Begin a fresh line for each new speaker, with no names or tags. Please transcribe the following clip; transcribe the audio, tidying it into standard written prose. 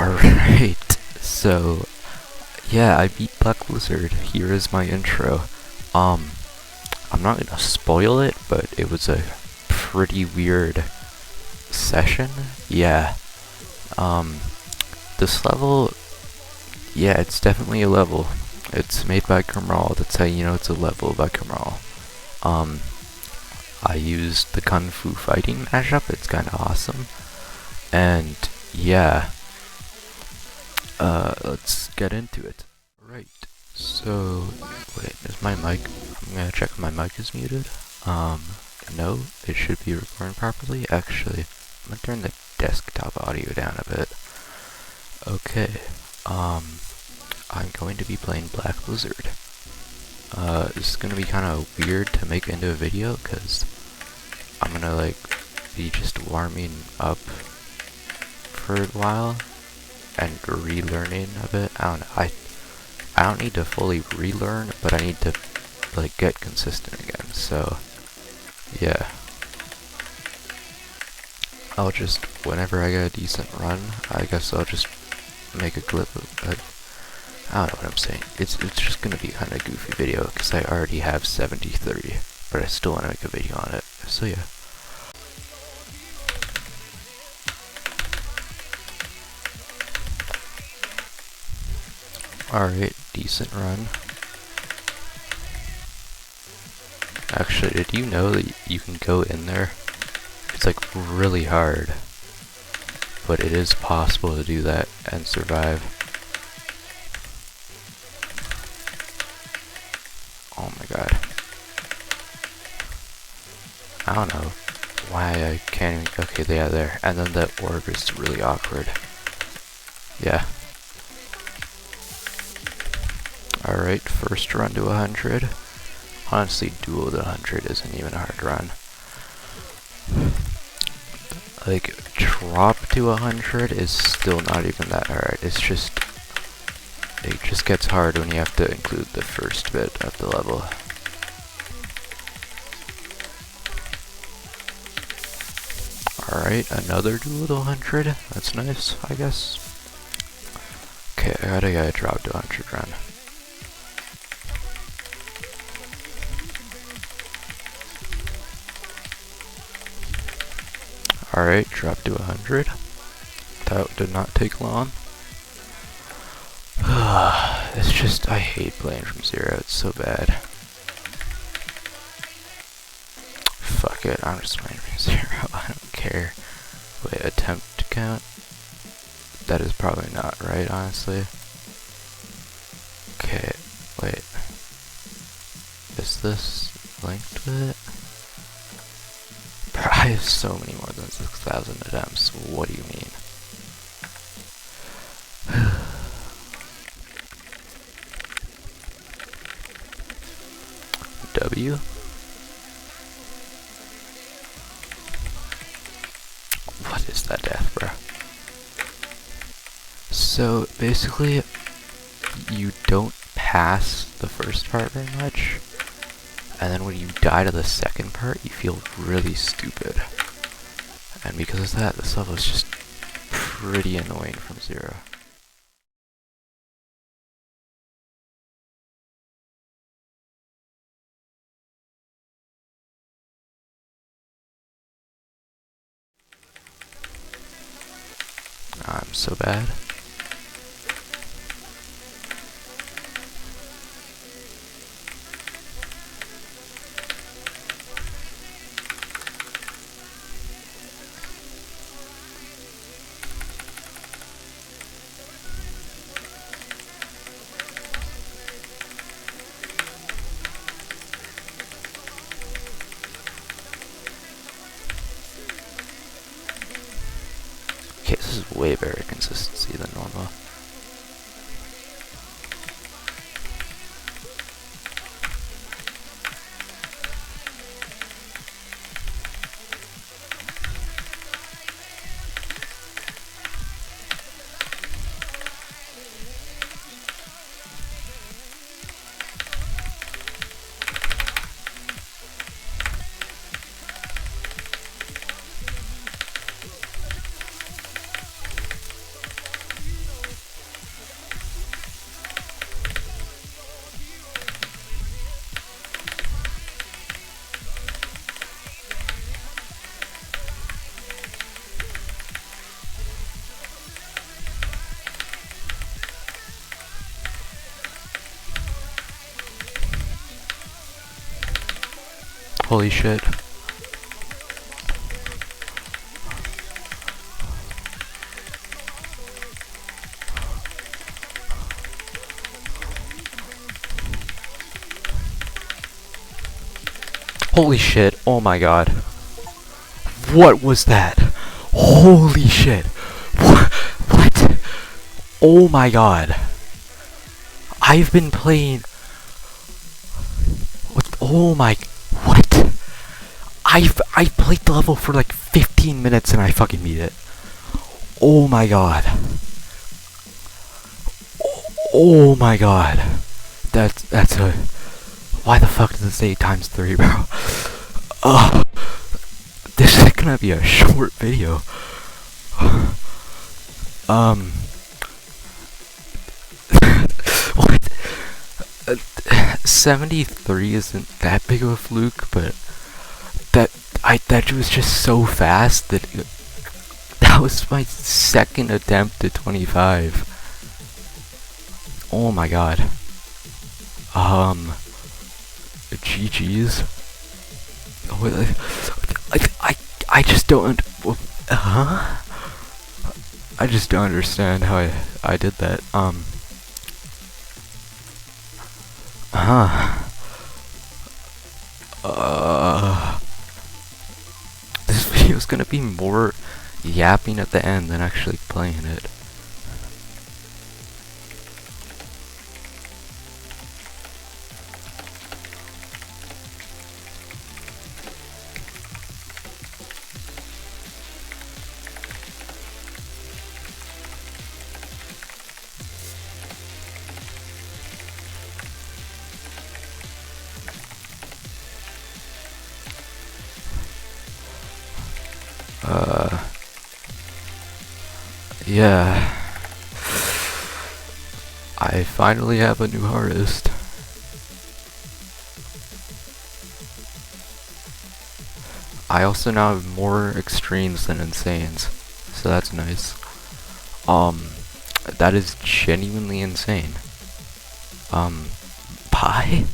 Alright, so yeah, I beat Black Blizzard. Here is my intro. I'm not gonna spoil it, but it was a pretty weird session. Yeah. This level, yeah, it's definitely a level. It's made by Kamal. That's how you know it's a level by Kamal. I used the Kung Fu fighting mashup. It's kinda awesome. And yeah. Let's get into it. Right. So, wait, is my mic? I'm gonna check if my mic is muted. No, it should be recording properly. Actually, I'm gonna turn the desktop audio down a bit. Okay. I'm going to be playing Black Blizzard. This is gonna be kind of weird to make into a video because I'm gonna be just warming up for a while and relearning a bit. I don't know. I don't need to fully relearn, but I need to get consistent again. So yeah, I'll just whenever I get a decent run, I guess I'll just make a clip of I don't know what I'm saying. It's just gonna be kind of goofy video because I already have 73, but I still want to make a video on it. So yeah. Alright, decent run. Actually, did you know that you can go in there? It's really hard, but it is possible to do that and survive. Oh my god. I don't know why I can't even... Okay, they are there. And then that orb is really awkward. Yeah. Alright, first run to 100. Honestly, duel to 100 isn't even a hard run. Drop to 100 is still not even that hard. It's just... It just gets hard when you have to include the first bit of the level. Alright, another duel to 100. That's nice, I guess. Okay, I gotta get a drop to 100 run. Alright, drop to 100. That did not take long. It's just, I hate playing from zero, it's so bad. Fuck it, I'm just playing from zero, I don't care. Wait, attempt count? That is probably not right, honestly. Okay, wait. Is this linked with it? I have so many more than 6,000 attempts. What do you mean? W? What is that death, bro? So basically, you don't pass the first part very much. And then when you die to the second part, you feel really stupid. And because of that, this level is just pretty annoying from zero. I'm so bad. Okay, this is way better consistency than normal. Holy shit. Holy shit, oh my god. What was that? Holy shit. What? Oh my god. I've been playing... What? Oh my... What? I played the level for like 15 minutes and I fucking beat it. Oh my god. Oh my god. That's a... Why the fuck does it say ×3, bro? Ugh. This is gonna be a short video. What? 73 isn't that big of a fluke, but that was just so fast that that was my second attempt at 25. Oh my god. GG's. I just don't. I just don't understand how I did that. This video's gonna be more yapping at the end than actually playing it. Yeah. I finally have a new artist. I also now have more extremes than insanes, so that's nice. That is genuinely insane. Bye?